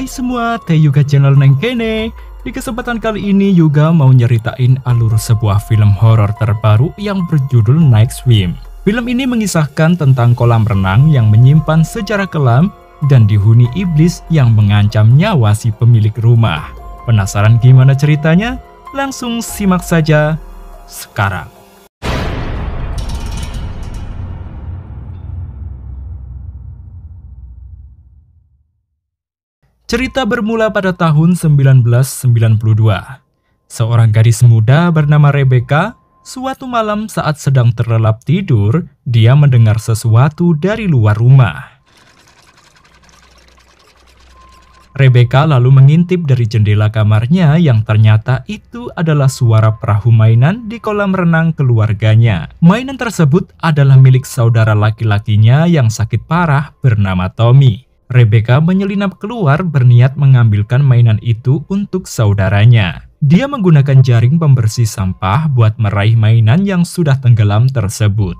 Hai semua, Teh Yuga channel Neng Kene. Di kesempatan kali ini Yuga mau nyeritain alur sebuah film horor terbaru yang berjudul Night Swim. Film ini mengisahkan tentang kolam renang yang menyimpan sejarah kelam dan dihuni iblis yang mengancam nyawa si pemilik rumah. Penasaran gimana ceritanya? Langsung simak saja sekarang. Cerita bermula pada tahun 1992. Seorang gadis muda bernama Rebecca, suatu malam saat sedang terlelap tidur, dia mendengar sesuatu dari luar rumah. Rebecca lalu mengintip dari jendela kamarnya yang ternyata itu adalah suara perahu mainan di kolam renang keluarganya. Mainan tersebut adalah milik saudara laki-lakinya yang sakit parah bernama Tommy. Rebecca menyelinap keluar berniat mengambilkan mainan itu untuk saudaranya. Dia menggunakan jaring pembersih sampah buat meraih mainan yang sudah tenggelam tersebut.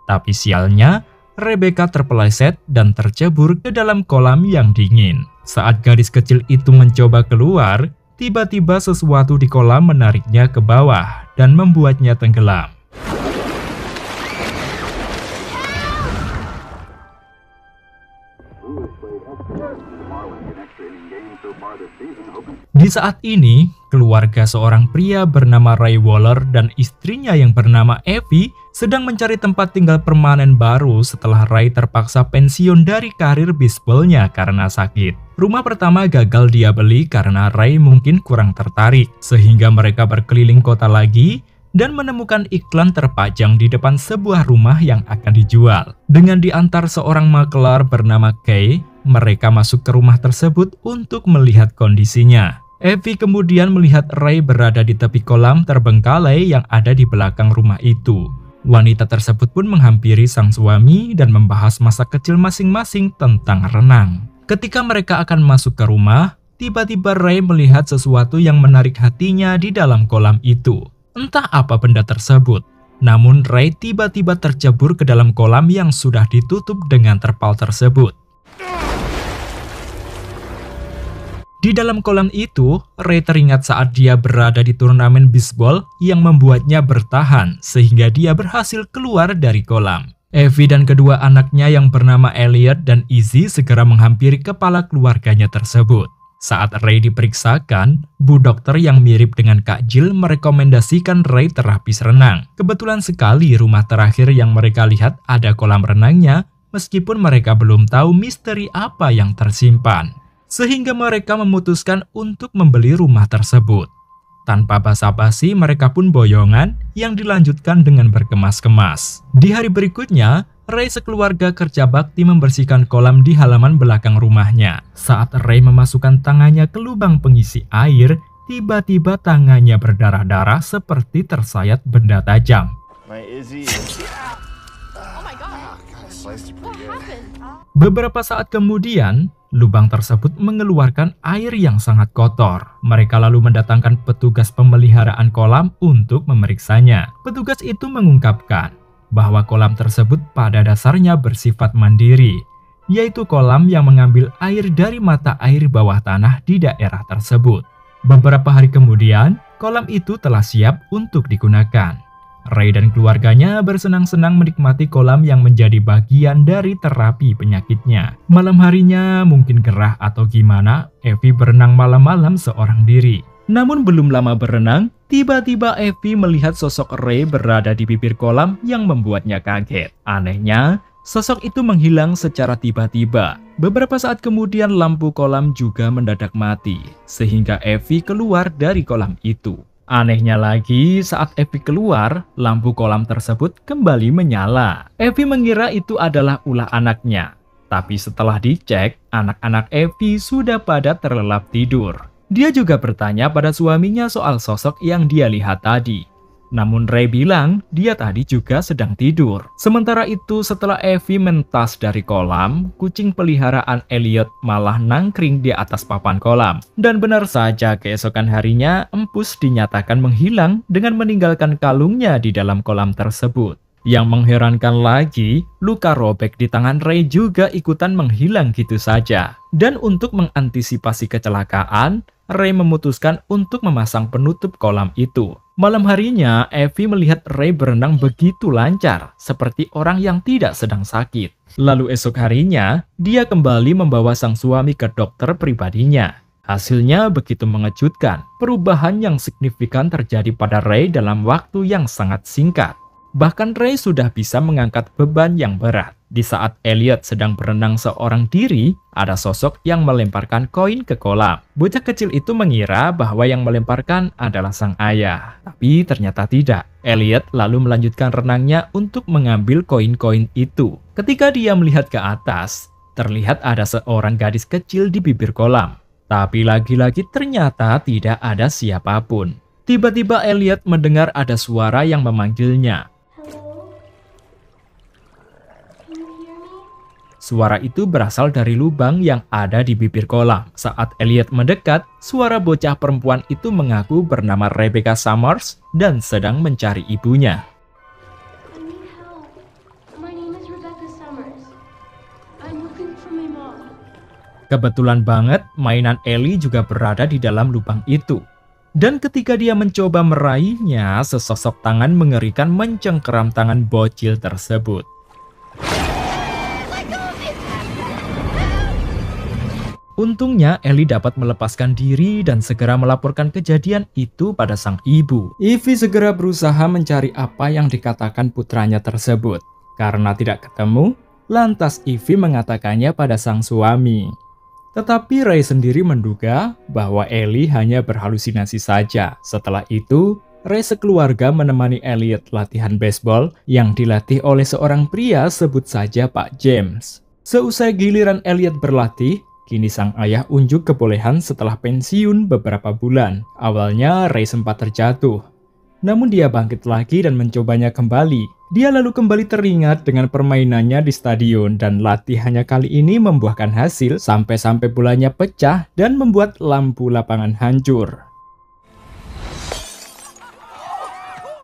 Tapi sialnya, Rebecca terpeleset dan tercebur ke dalam kolam yang dingin. Saat gadis kecil itu mencoba keluar, tiba-tiba sesuatu di kolam menariknya ke bawah dan membuatnya tenggelam. Di saat ini, keluarga seorang pria bernama Ray Waller dan istrinya yang bernama Evie sedang mencari tempat tinggal permanen baru setelah Ray terpaksa pensiun dari karir bisbolnya karena sakit. Rumah pertama gagal dia beli karena Ray mungkin kurang tertarik, sehingga mereka berkeliling kota lagi dan menemukan iklan terpajang di depan sebuah rumah yang akan dijual. Dengan diantar seorang makelar bernama Kay, mereka masuk ke rumah tersebut untuk melihat kondisinya. Evie kemudian melihat Ray berada di tepi kolam terbengkalai yang ada di belakang rumah itu. Wanita tersebut pun menghampiri sang suami dan membahas masa kecil masing-masing tentang renang. Ketika mereka akan masuk ke rumah, tiba-tiba Ray melihat sesuatu yang menarik hatinya di dalam kolam itu. Entah apa benda tersebut, namun Ray tiba-tiba tercebur ke dalam kolam yang sudah ditutup dengan terpal tersebut. Di dalam kolam itu, Ray teringat saat dia berada di turnamen bisbol yang membuatnya bertahan sehingga dia berhasil keluar dari kolam. Evie dan kedua anaknya yang bernama Elliot dan Izzy segera menghampiri kepala keluarganya tersebut. Saat Ray diperiksakan, bu dokter yang mirip dengan Kak Jill merekomendasikan Ray terapis renang. Kebetulan sekali rumah terakhir yang mereka lihat ada kolam renangnya, meskipun mereka belum tahu misteri apa yang tersimpan. Sehingga mereka memutuskan untuk membeli rumah tersebut. Tanpa basa-basi, mereka pun boyongan yang dilanjutkan dengan berkemas-kemas. Di hari berikutnya, Ray sekeluarga kerja bakti membersihkan kolam di halaman belakang rumahnya. Saat Ray memasukkan tangannya ke lubang pengisi air, tiba-tiba tangannya berdarah-darah seperti tersayat benda tajam. Beberapa saat kemudian, lubang tersebut mengeluarkan air yang sangat kotor. Mereka lalu mendatangkan petugas pemeliharaan kolam untuk memeriksanya. Petugas itu mengungkapkan bahwa kolam tersebut pada dasarnya bersifat mandiri, yaitu kolam yang mengambil air dari mata air bawah tanah di daerah tersebut. Beberapa hari kemudian, kolam itu telah siap untuk digunakan. Ray dan keluarganya bersenang-senang menikmati kolam yang menjadi bagian dari terapi penyakitnya. Malam harinya mungkin gerah atau gimana, Evie berenang malam-malam seorang diri. Namun belum lama berenang, tiba-tiba Evie melihat sosok Ray berada di bibir kolam yang membuatnya kaget. Anehnya, sosok itu menghilang secara tiba-tiba. Beberapa saat kemudian lampu kolam juga mendadak mati, sehingga Evie keluar dari kolam itu. Anehnya lagi, saat Evie keluar, lampu kolam tersebut kembali menyala. Evie mengira itu adalah ulah anaknya. Tapi setelah dicek, anak-anak Evie sudah pada terlelap tidur. Dia juga bertanya pada suaminya soal sosok yang dia lihat tadi. Namun Ray bilang dia tadi juga sedang tidur. Sementara itu setelah Evie mentas dari kolam, kucing peliharaan Elliot malah nangkring di atas papan kolam. Dan benar saja keesokan harinya Empus dinyatakan menghilang dengan meninggalkan kalungnya di dalam kolam tersebut. Yang mengherankan lagi, luka robek di tangan Ray juga ikutan menghilang gitu saja. Dan untuk mengantisipasi kecelakaan, Ray memutuskan untuk memasang penutup kolam itu. Malam harinya, Evie melihat Ray berenang begitu lancar, seperti orang yang tidak sedang sakit. Lalu esok harinya, dia kembali membawa sang suami ke dokter pribadinya. Hasilnya begitu mengejutkan, perubahan yang signifikan terjadi pada Ray dalam waktu yang sangat singkat. Bahkan Ray sudah bisa mengangkat beban yang berat. Di saat Elliot sedang berenang seorang diri, ada sosok yang melemparkan koin ke kolam. Bocah kecil itu mengira bahwa yang melemparkan adalah sang ayah. Tapi ternyata tidak. Elliot lalu melanjutkan renangnya untuk mengambil koin-koin itu. Ketika dia melihat ke atas, terlihat ada seorang gadis kecil di bibir kolam. Tapi lagi-lagi ternyata tidak ada siapapun. Tiba-tiba Elliot mendengar ada suara yang memanggilnya. Suara itu berasal dari lubang yang ada di bibir kolam. Saat Elliot mendekat, suara bocah perempuan itu mengaku bernama Rebecca Summers dan sedang mencari ibunya. Kebetulan banget, mainan Ellie juga berada di dalam lubang itu. Dan ketika dia mencoba meraihnya, sesosok tangan mengerikan mencengkeram tangan bocil tersebut. Untungnya, Ellie dapat melepaskan diri dan segera melaporkan kejadian itu pada sang ibu. Evie segera berusaha mencari apa yang dikatakan putranya tersebut. Karena tidak ketemu, lantas Evie mengatakannya pada sang suami. Tetapi Ray sendiri menduga bahwa Ellie hanya berhalusinasi saja. Setelah itu, Ray sekeluarga menemani Elliot latihan baseball yang dilatih oleh seorang pria, sebut saja Pak James. Seusai giliran Elliot berlatih, kini sang ayah unjuk kebolehan setelah pensiun beberapa bulan. Awalnya Ray sempat terjatuh, namun dia bangkit lagi dan mencobanya kembali. Dia lalu kembali teringat dengan permainannya di stadion dan latihannya kali ini membuahkan hasil sampai-sampai bolanya pecah dan membuat lampu lapangan hancur.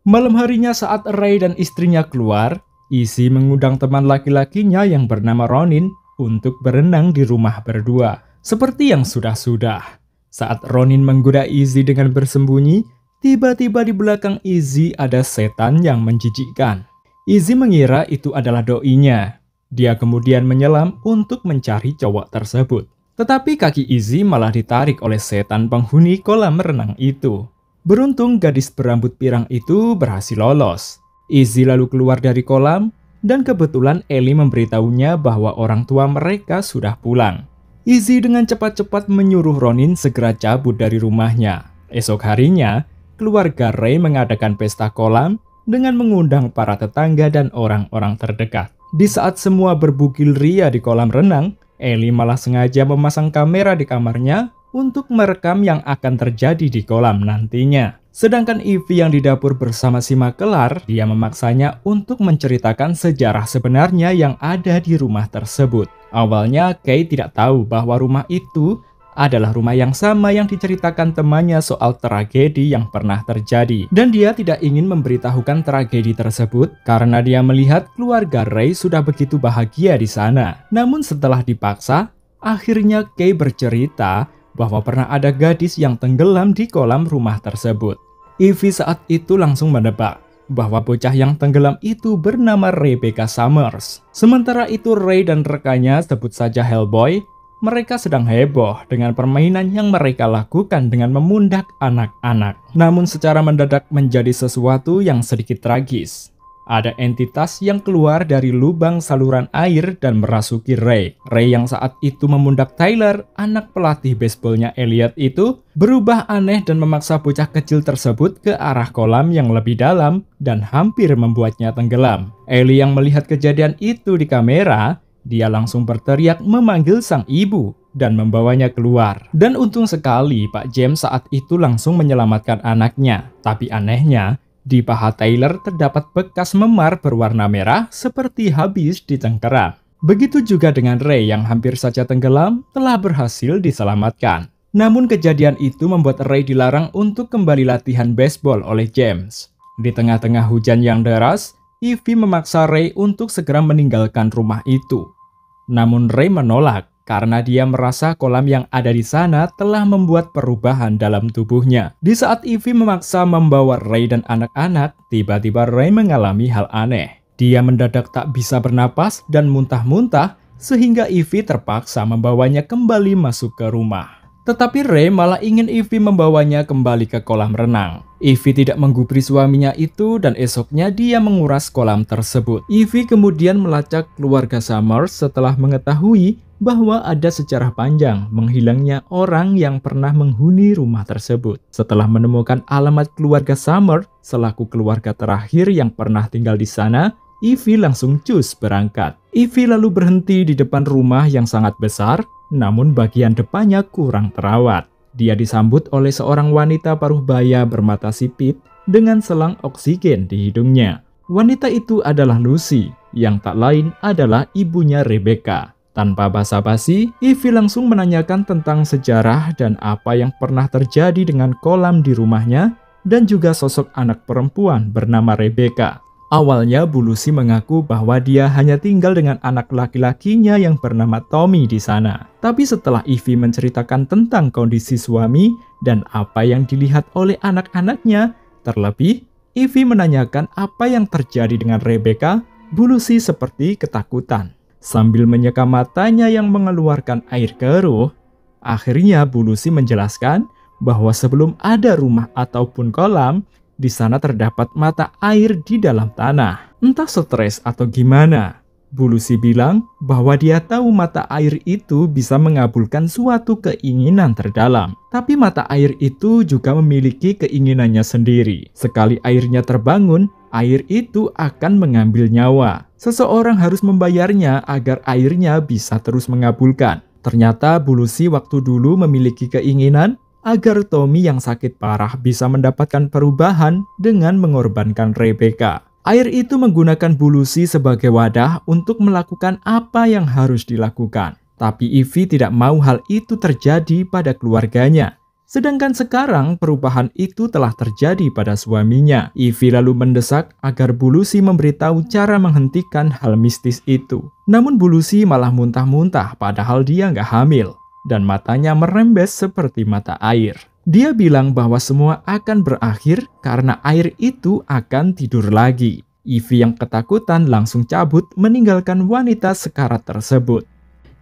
Malam harinya saat Ray dan istrinya keluar, Izzy mengundang teman laki-lakinya yang bernama Ronin untuk berenang di rumah berdua. Seperti yang sudah-sudah. Saat Ronin menggoda Izzy dengan bersembunyi, tiba-tiba di belakang Izzy ada setan yang menjijikkan. Izzy mengira itu adalah doinya. Dia kemudian menyelam untuk mencari cowok tersebut. Tetapi kaki Izzy malah ditarik oleh setan penghuni kolam renang itu. Beruntung gadis berambut pirang itu berhasil lolos. Izzy lalu keluar dari kolam, dan kebetulan Ellie memberitahunya bahwa orang tua mereka sudah pulang. Izzy dengan cepat-cepat menyuruh Ronin segera cabut dari rumahnya. Esok harinya, keluarga Ray mengadakan pesta kolam dengan mengundang para tetangga dan orang-orang terdekat. Di saat semua berbukil ria di kolam renang, Ellie malah sengaja memasang kamera di kamarnya untuk merekam yang akan terjadi di kolam nantinya. Sedangkan Evie yang di dapur bersama si makelar, dia memaksanya untuk menceritakan sejarah sebenarnya yang ada di rumah tersebut. Awalnya Kay tidak tahu bahwa rumah itu adalah rumah yang sama yang diceritakan temannya soal tragedi yang pernah terjadi. Dan dia tidak ingin memberitahukan tragedi tersebut karena dia melihat keluarga Ray sudah begitu bahagia di sana. Namun setelah dipaksa, akhirnya Kay bercerita bahwa pernah ada gadis yang tenggelam di kolam rumah tersebut. Evie saat itu langsung menebak bahwa bocah yang tenggelam itu bernama Rebecca Summers. Sementara itu Ray dan rekannya, sebut saja Hellboy, mereka sedang heboh dengan permainan yang mereka lakukan dengan memundak anak-anak. Namun secara mendadak menjadi sesuatu yang sedikit tragis. Ada entitas yang keluar dari lubang saluran air dan merasuki Ray. Ray yang saat itu memundak Tyler, anak pelatih baseballnya Elliot itu, berubah aneh dan memaksa bocah kecil tersebut ke arah kolam yang lebih dalam dan hampir membuatnya tenggelam. Ellie yang melihat kejadian itu di kamera, dia langsung berteriak memanggil sang ibu dan membawanya keluar. Dan untung sekali Pak James saat itu langsung menyelamatkan anaknya. Tapi anehnya, di paha Tyler terdapat bekas memar berwarna merah seperti habis ditengkeram. Begitu juga dengan Ray yang hampir saja tenggelam telah berhasil diselamatkan. Namun kejadian itu membuat Ray dilarang untuk kembali latihan baseball oleh James. Di tengah-tengah hujan yang deras, Ivy memaksa Ray untuk segera meninggalkan rumah itu. Namun Ray menolak karena dia merasa kolam yang ada di sana telah membuat perubahan dalam tubuhnya. Di saat Ivy memaksa membawa Ray dan anak-anak, tiba-tiba Ray mengalami hal aneh. Dia mendadak tak bisa bernapas dan muntah-muntah sehingga Ivy terpaksa membawanya kembali masuk ke rumah. Tetapi Ray malah ingin Ivy membawanya kembali ke kolam renang. Ivy tidak menggubris suaminya itu dan esoknya dia menguras kolam tersebut. Ivy kemudian melacak keluarga Summers setelah mengetahui bahwa ada sejarah panjang menghilangnya orang yang pernah menghuni rumah tersebut. Setelah menemukan alamat keluarga Summers selaku keluarga terakhir yang pernah tinggal di sana, Ivy langsung cus berangkat. Ivy lalu berhenti di depan rumah yang sangat besar, namun bagian depannya kurang terawat. Dia disambut oleh seorang wanita paruh baya bermata sipit dengan selang oksigen di hidungnya. Wanita itu adalah Lucy, yang tak lain adalah ibunya Rebecca. Tanpa basa-basi, Ivy langsung menanyakan tentang sejarah dan apa yang pernah terjadi dengan kolam di rumahnya dan juga sosok anak perempuan bernama Rebecca. Awalnya Bu Lucy mengaku bahwa dia hanya tinggal dengan anak laki-lakinya yang bernama Tommy di sana. Tapi setelah Ivy menceritakan tentang kondisi suami dan apa yang dilihat oleh anak-anaknya, terlebih Ivy menanyakan apa yang terjadi dengan Rebecca, Bu Lucy seperti ketakutan. Sambil menyeka matanya yang mengeluarkan air keruh, akhirnya Bu Lucy menjelaskan bahwa sebelum ada rumah ataupun kolam, di sana terdapat mata air di dalam tanah. Entah stres atau gimana, Bu Lucy bilang bahwa dia tahu mata air itu bisa mengabulkan suatu keinginan terdalam. Tapi mata air itu juga memiliki keinginannya sendiri. Sekali airnya terbangun, air itu akan mengambil nyawa. Seseorang harus membayarnya agar airnya bisa terus mengabulkan. Ternyata Bu Lucy waktu dulu memiliki keinginan agar Tommy yang sakit parah bisa mendapatkan perubahan dengan mengorbankan Rebecca. Air itu menggunakan Bu Lucy sebagai wadah untuk melakukan apa yang harus dilakukan. Tapi Ivy tidak mau hal itu terjadi pada keluarganya. Sedangkan sekarang perubahan itu telah terjadi pada suaminya. Ivy lalu mendesak agar Bu Lucy memberitahu cara menghentikan hal mistis itu. Namun Bu Lucy malah muntah-muntah padahal dia nggak hamil. Dan matanya merembes seperti mata air. Dia bilang bahwa semua akan berakhir karena air itu akan tidur lagi. Ivy yang ketakutan langsung cabut meninggalkan wanita sekarat tersebut.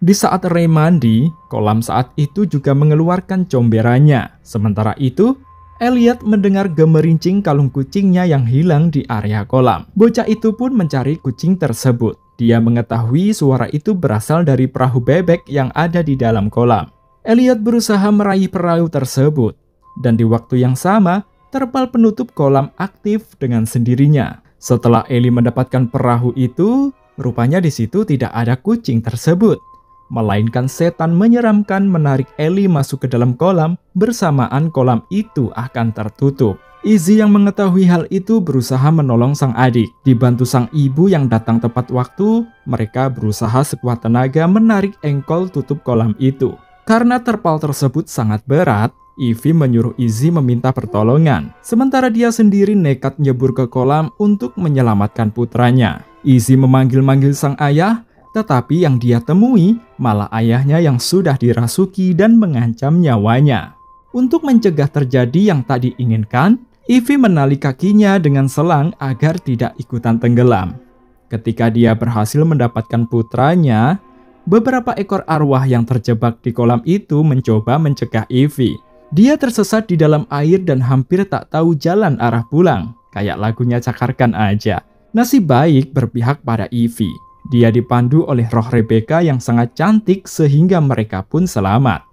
Di saat Ray mandi, kolam saat itu juga mengeluarkan comberannya. Sementara itu, Elliot mendengar gemerincing kalung kucingnya yang hilang di area kolam. Bocah itu pun mencari kucing tersebut. Dia mengetahui suara itu berasal dari perahu bebek yang ada di dalam kolam. Elliot berusaha meraih perahu tersebut. Dan di waktu yang sama, terpal penutup kolam aktif dengan sendirinya. Setelah Ellie mendapatkan perahu itu, rupanya di situ tidak ada kucing tersebut. Melainkan setan menyeramkan menarik Ellie masuk ke dalam kolam bersamaan kolam itu akan tertutup. Izzy yang mengetahui hal itu berusaha menolong sang adik. Dibantu sang ibu yang datang tepat waktu, mereka berusaha sekuat tenaga menarik engkol tutup kolam itu. Karena terpal tersebut sangat berat, Ivy menyuruh Izzy meminta pertolongan. Sementara dia sendiri nekat nyebur ke kolam untuk menyelamatkan putranya. Izzy memanggil-manggil sang ayah, tetapi yang dia temui malah ayahnya yang sudah dirasuki dan mengancam nyawanya. Untuk mencegah terjadi yang tak diinginkan, Ivy menali kakinya dengan selang agar tidak ikutan tenggelam. Ketika dia berhasil mendapatkan putranya, beberapa ekor arwah yang terjebak di kolam itu mencoba mencegah Ivy. Dia tersesat di dalam air dan hampir tak tahu jalan arah pulang, kayak lagunya Cakarkan aja. Nasib baik berpihak pada Ivy. Dia dipandu oleh roh Rebecca yang sangat cantik sehingga mereka pun selamat.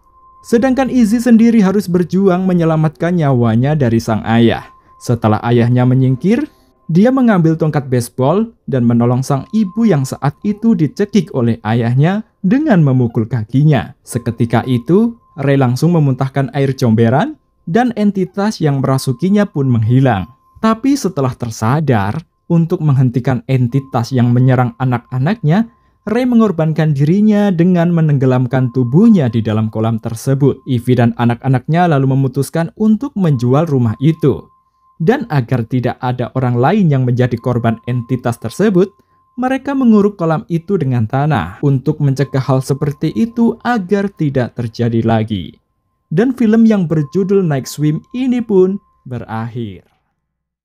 Sedangkan Izzy sendiri harus berjuang menyelamatkan nyawanya dari sang ayah. Setelah ayahnya menyingkir, dia mengambil tongkat baseball dan menolong sang ibu yang saat itu dicekik oleh ayahnya dengan memukul kakinya. Seketika itu, Ray langsung memuntahkan air comberan dan entitas yang merasukinya pun menghilang. Tapi setelah tersadar untuk menghentikan entitas yang menyerang anak-anaknya, Ray mengorbankan dirinya dengan menenggelamkan tubuhnya di dalam kolam tersebut. Ivy dan anak-anaknya lalu memutuskan untuk menjual rumah itu. Dan agar tidak ada orang lain yang menjadi korban entitas tersebut, mereka menguruk kolam itu dengan tanah untuk mencegah hal seperti itu agar tidak terjadi lagi. Dan film yang berjudul Night Swim ini pun berakhir.